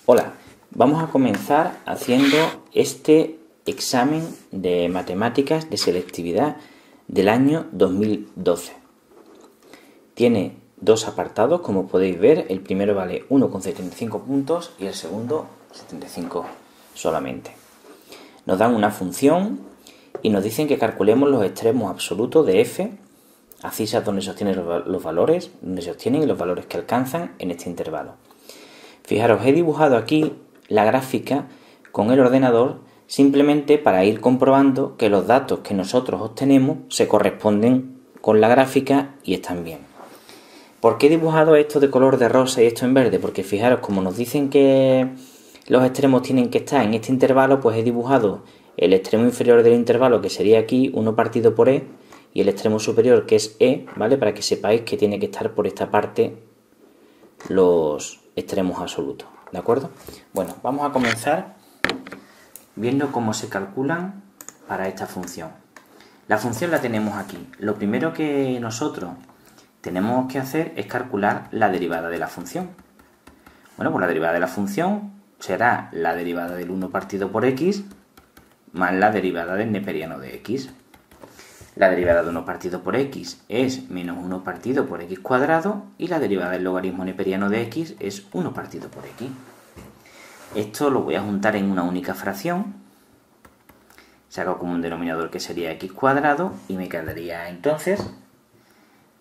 Hola, vamos a comenzar haciendo este examen de matemáticas de selectividad del año 2012. Tiene dos apartados, como podéis ver. El primero vale 1,75 puntos y el segundo 75 solamente. Nos dan una función y nos dicen que calculemos los extremos absolutos de f, abscisas donde se obtienen los valores, donde se obtienen y los valores que alcanzan en este intervalo. Fijaros, he dibujado aquí la gráfica con el ordenador simplemente para ir comprobando que los datos que nosotros obtenemos se corresponden con la gráfica y están bien. ¿Por qué he dibujado esto de color de rosa y esto en verde? Porque fijaros, como nos dicen que los extremos tienen que estar en este intervalo, pues he dibujado el extremo inferior del intervalo, que sería aquí 1 partido por e, y el extremo superior, que es e, ¿vale? Para que sepáis que tiene que estar por esta parte los extremos absolutos, ¿de acuerdo? Bueno, vamos a comenzar viendo cómo se calculan para esta función. La función la tenemos aquí. Lo primero que nosotros tenemos que hacer es calcular la derivada de la función. Bueno, pues la derivada de la función será la derivada del 1 partido por x más la derivada del neperiano de x. La derivada de 1 partido por x es menos 1 partido por x cuadrado y la derivada del logaritmo neperiano de x es 1 partido por x. Esto lo voy a juntar en una única fracción. Saco como un denominador que sería x cuadrado y me quedaría entonces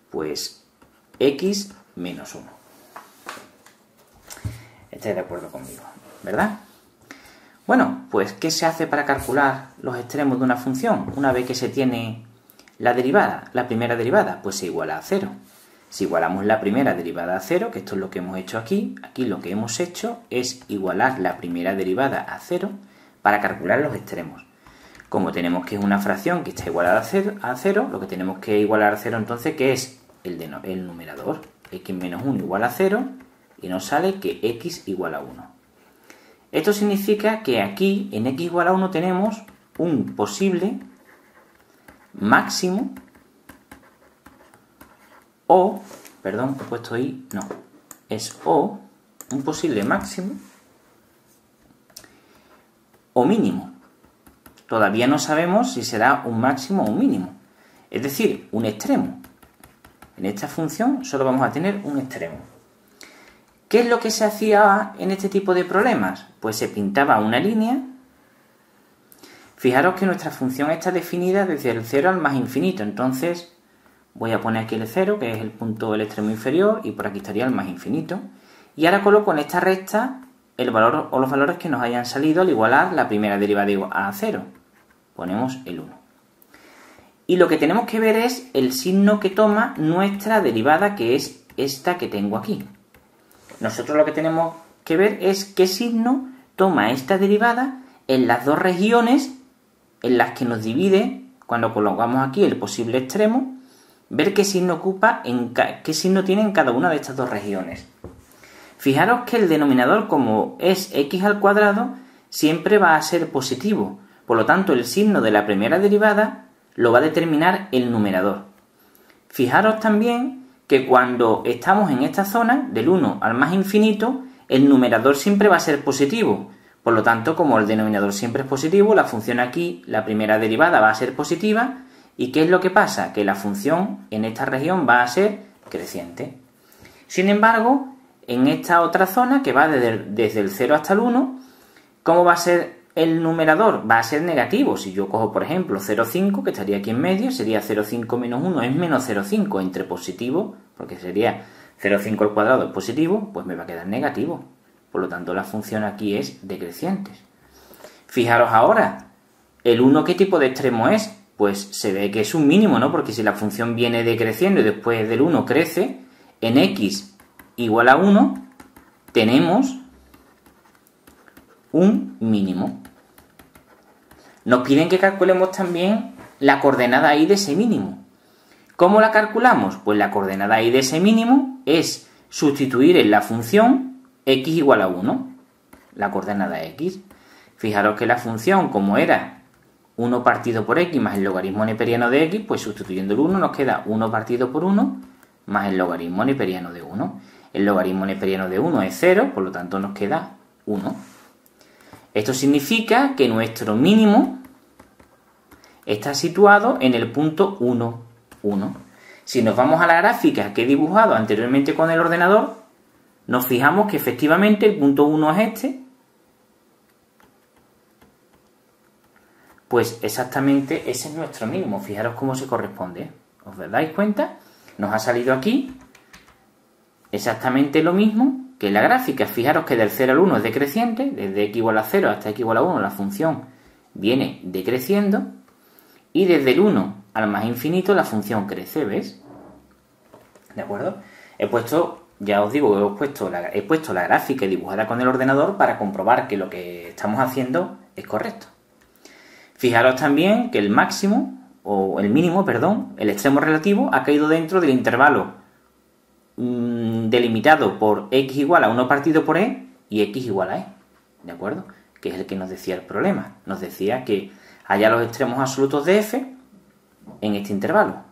pues x menos 1. ¿Estáis de acuerdo conmigo? ¿Verdad? Bueno, pues ¿qué se hace para calcular los extremos de una función una vez que se tiene la derivada, la primera derivada? Pues se iguala a 0. Si igualamos la primera derivada a 0, que esto es lo que hemos hecho aquí lo que hemos hecho es igualar la primera derivada a 0 para calcular los extremos. Como tenemos que es una fracción que está igualada a 0, lo que tenemos que igualar a 0 entonces, que es el numerador. X menos 1 igual a 0 y nos sale que x igual a 1. Esto significa que aquí en x igual a 1 tenemos un posible máximo o, perdón, he puesto ahí, no, es o, un posible máximo o mínimo. Todavía no sabemos si será un máximo o un mínimo, es decir, un extremo. En esta función solo vamos a tener un extremo. ¿Qué es lo que se hacía en este tipo de problemas? Pues se pintaba una línea. Fijaros que nuestra función está definida desde el 0 al más infinito, entonces voy a poner aquí el 0, que es el punto del extremo inferior, y por aquí estaría el más infinito. Y ahora coloco en esta recta el valor o los valores que nos hayan salido al igualar la primera derivada a 0. Ponemos el 1. Y lo que tenemos que ver es el signo que toma nuestra derivada, que es esta que tengo aquí. Nosotros lo que tenemos que ver es qué signo toma esta derivada en las dos regiones en las que nos divide, cuando colocamos aquí el posible extremo, ver qué signo ocupa, qué signo tiene en cada una de estas dos regiones. Fijaros que el denominador, como es x al cuadrado, siempre va a ser positivo. Por lo tanto, el signo de la primera derivada lo va a determinar el numerador. Fijaros también que cuando estamos en esta zona, del 1 al más infinito, el numerador siempre va a ser positivo. Por lo tanto, como el denominador siempre es positivo, la función aquí, la primera derivada, va a ser positiva. ¿Y qué es lo que pasa? Que la función en esta región va a ser creciente. Sin embargo, en esta otra zona, que va desde el 0 hasta el 1, ¿cómo va a ser el numerador? Va a ser negativo. Si yo cojo, por ejemplo, 0,5, que estaría aquí en medio, sería 0,5 menos 1 es menos 0,5 entre positivo, porque sería 0,5 al cuadrado es positivo, pues me va a quedar negativo. Por lo tanto, la función aquí es decreciente. Fijaros ahora, ¿el 1 qué tipo de extremo es? Pues se ve que es un mínimo, ¿no? Porque si la función viene decreciendo y después del 1 crece, en x igual a 1 tenemos un mínimo. Nos piden que calculemos también la coordenada y de ese mínimo. ¿Cómo la calculamos? Pues la coordenada y de ese mínimo es sustituir en la función x igual a 1, la coordenada x. Fijaros que la función, como era 1 partido por x más el logaritmo neperiano de x, pues sustituyendo el 1 nos queda 1 partido por 1 más el logaritmo neperiano de 1. El logaritmo neperiano de 1 es 0, por lo tanto nos queda 1. Esto significa que nuestro mínimo está situado en el punto 1, 1. Si nos vamos a la gráfica que he dibujado anteriormente con el ordenador, nos fijamos que efectivamente el punto 1 es este. Pues exactamente ese es nuestro mínimo. Fijaros cómo se corresponde. ¿Os dais cuenta? Nos ha salido aquí exactamente lo mismo que en la gráfica. Fijaros que del 0 al 1 es decreciente. Desde x igual a 0 hasta x igual a 1 la función viene decreciendo. Y desde el 1 al más infinito la función crece, ¿ves? ¿De acuerdo? Ya os digo, he puesto la gráfica dibujada con el ordenador para comprobar que lo que estamos haciendo es correcto. Fijaros también que el mínimo, el extremo relativo, ha caído dentro del intervalo delimitado por x igual a 1 partido por e y x igual a e, ¿de acuerdo? Que es el que nos decía el problema. Nos decía que haya los extremos absolutos de f en este intervalo,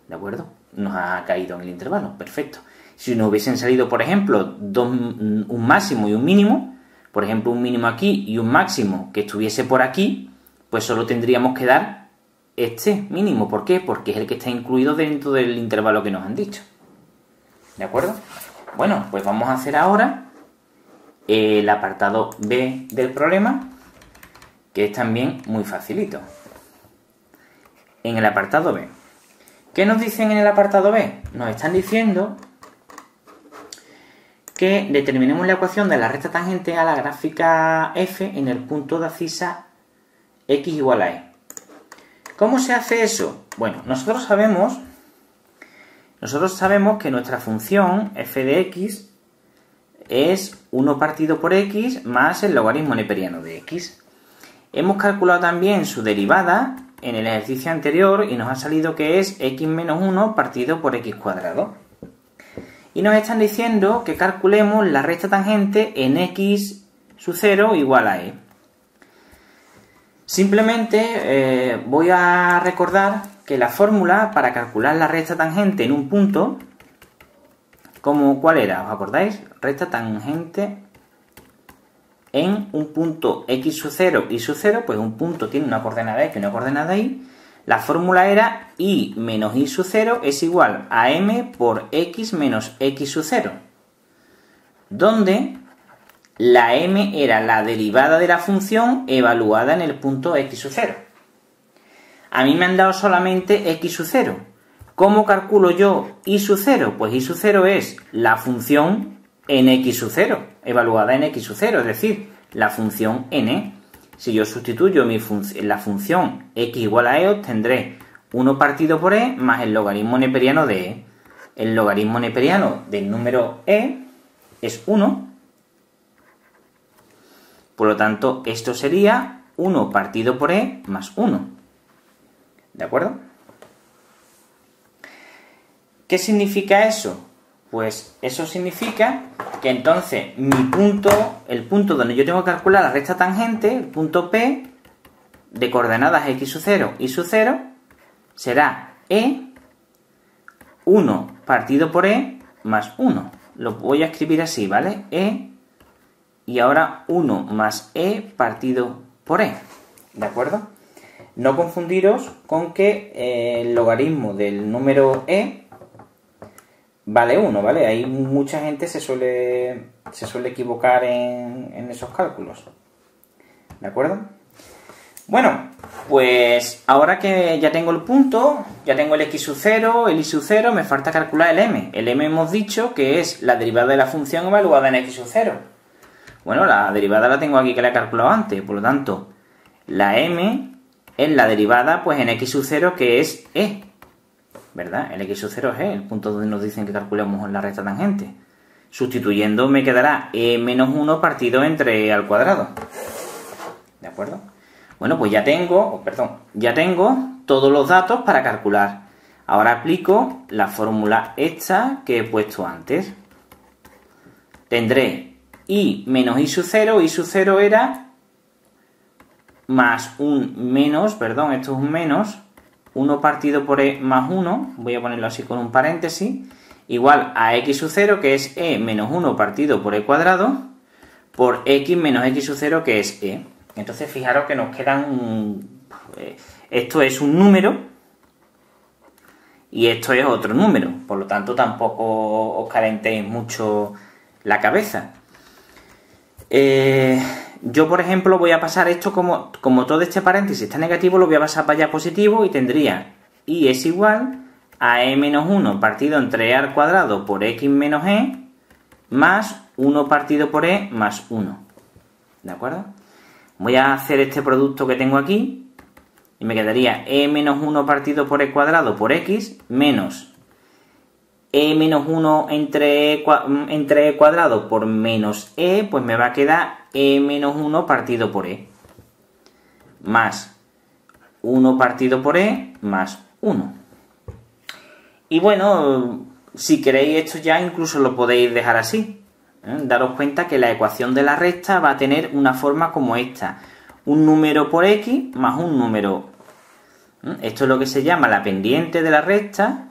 ¿de acuerdo? Nos ha caído en el intervalo, perfecto. Si nos hubiesen salido, por ejemplo, un máximo y un mínimo, por ejemplo, un mínimo aquí y un máximo que estuviese por aquí, pues solo tendríamos que dar este mínimo. ¿Por qué? Porque es el que está incluido dentro del intervalo que nos han dicho. ¿De acuerdo? Bueno, pues vamos a hacer ahora el apartado B del problema, que es también muy facilito. En el apartado B. ¿Qué nos dicen en el apartado B? Nos están diciendo que determinemos la ecuación de la recta tangente a la gráfica f en el punto de abscisa x igual a e. ¿Cómo se hace eso? Bueno, nosotros sabemos que nuestra función f de x es 1 partido por x más el logaritmo neperiano de x. Hemos calculado también su derivada en el ejercicio anterior y nos ha salido que es x menos 1 partido por x cuadrado. Y nos están diciendo que calculemos la recta tangente en x sub 0 igual a e. Simplemente voy a recordar que la fórmula para calcular la recta tangente en un punto, ¿cuál era? ¿Os acordáis? Recta tangente en un punto x sub 0 y sub 0, pues un punto tiene una coordenada x y una coordenada y. La fórmula era y menos y sub 0 es igual a m por x menos x sub 0, donde la m era la derivada de la función evaluada en el punto x sub 0. A mí me han dado solamente x sub 0. ¿Cómo calculo yo y sub 0? Pues y sub 0 es la función en x sub 0, evaluada en x sub 0, es decir, la función n. Si yo sustituyo la función x igual a e, obtendré 1 partido por e más el logaritmo neperiano de e. El logaritmo neperiano del número e es 1. Por lo tanto, esto sería 1 partido por e más 1. ¿De acuerdo? ¿Qué significa eso? Pues eso significa que entonces el punto donde yo tengo que calcular la recta tangente, el punto P, de coordenadas x sub 0 y sub 0, será e 1 partido por e más 1. Lo voy a escribir así, ¿vale? E y ahora 1 más e partido por e. ¿De acuerdo? No confundiros con que el logaritmo del número e vale 1, ¿vale? Ahí mucha gente se suele equivocar en esos cálculos. ¿De acuerdo? Bueno, pues ahora que ya tengo el punto, ya tengo el x sub 0, el y sub 0, me falta calcular el m. El m hemos dicho que es la derivada de la función evaluada en x sub 0. Bueno, la derivada la tengo aquí que la he calculado antes, por lo tanto, la m es la derivada pues en x sub 0 que es e. ¿Verdad? El x sub 0 es el punto donde nos dicen que calculemos la recta tangente. Sustituyendo me quedará e menos 1 partido entre e al cuadrado. ¿De acuerdo? Bueno, pues ya tengo todos los datos para calcular. Ahora aplico la fórmula esta que he puesto antes. Tendré y menos y sub 0 era más un menos, perdón, esto es un menos, 1 partido por e más 1, voy a ponerlo así con un paréntesis, igual a x sub 0, que es e menos 1 partido por e cuadrado, por x menos x sub 0, que es e. Entonces fijaros que nos quedan... esto es un número y esto es otro número. Por lo tanto, tampoco os calentéis mucho la cabeza. Yo, por ejemplo, voy a pasar esto como todo este paréntesis está negativo, lo voy a pasar para allá positivo y tendría y es igual a e menos 1 partido entre e al cuadrado por x menos e más 1 partido por e más 1. ¿De acuerdo? Voy a hacer este producto que tengo aquí y me quedaría e menos 1 partido por e cuadrado por x menos e menos 1 entre e cuadrado por menos e, pues me va a quedar e menos 1 partido por e más 1 partido por e más 1. Y bueno, si queréis esto ya incluso lo podéis dejar así. Daros cuenta que la ecuación de la recta va a tener una forma como esta. Un número por x más un número. Esto es lo que se llama la pendiente de la recta.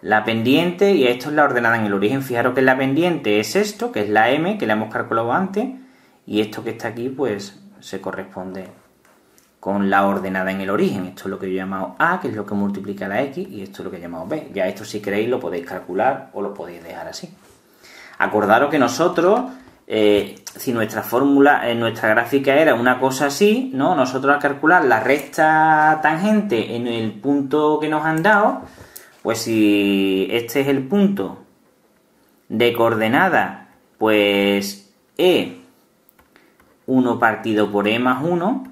La pendiente, y esto es la ordenada en el origen. Fijaros que la pendiente es esto, que es la m, que la hemos calculado antes. Y esto que está aquí, pues, se corresponde con la ordenada en el origen. Esto es lo que yo he llamado A, que es lo que multiplica la X, y esto es lo que he llamado B. Ya esto, si queréis, lo podéis calcular o lo podéis dejar así. Acordaros que nosotros, si nuestra fórmula, nuestra gráfica era una cosa así, ¿no? Nosotros al calcular la recta tangente en el punto que nos han dado, pues si este es el punto de coordenada, pues E 1 partido por E más 1,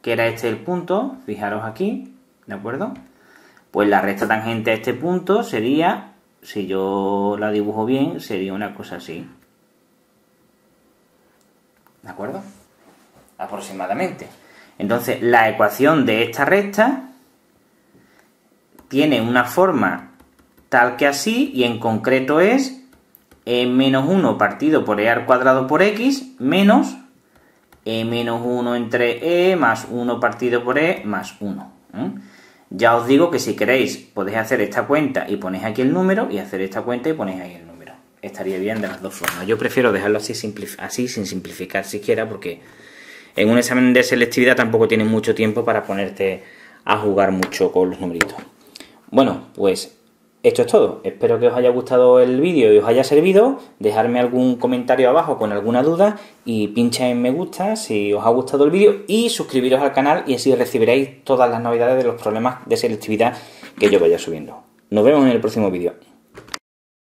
que era este el punto, fijaros aquí, ¿de acuerdo? Pues la recta tangente a este punto sería, si yo la dibujo bien, sería una cosa así. ¿De acuerdo? Aproximadamente. Entonces, la ecuación de esta recta tiene una forma tal que así, y en concreto es e menos 1 partido por e al cuadrado por x menos e menos 1 entre e más 1 partido por e más 1. Ya os digo que si queréis podéis hacer esta cuenta y ponéis aquí el número, y hacer esta cuenta y ponéis ahí el número. Estaría bien de las dos formas. Yo prefiero dejarlo así, así sin simplificar siquiera, porque en un examen de selectividad tampoco tienes mucho tiempo para ponerte a jugar mucho con los numeritos. Bueno, pues esto es todo. Espero que os haya gustado el vídeo y os haya servido. Dejadme algún comentario abajo con alguna duda y pincha en me gusta si os ha gustado el vídeo y suscribiros al canal, y así recibiréis todas las novedades de los problemas de selectividad que yo vaya subiendo. Nos vemos en el próximo vídeo.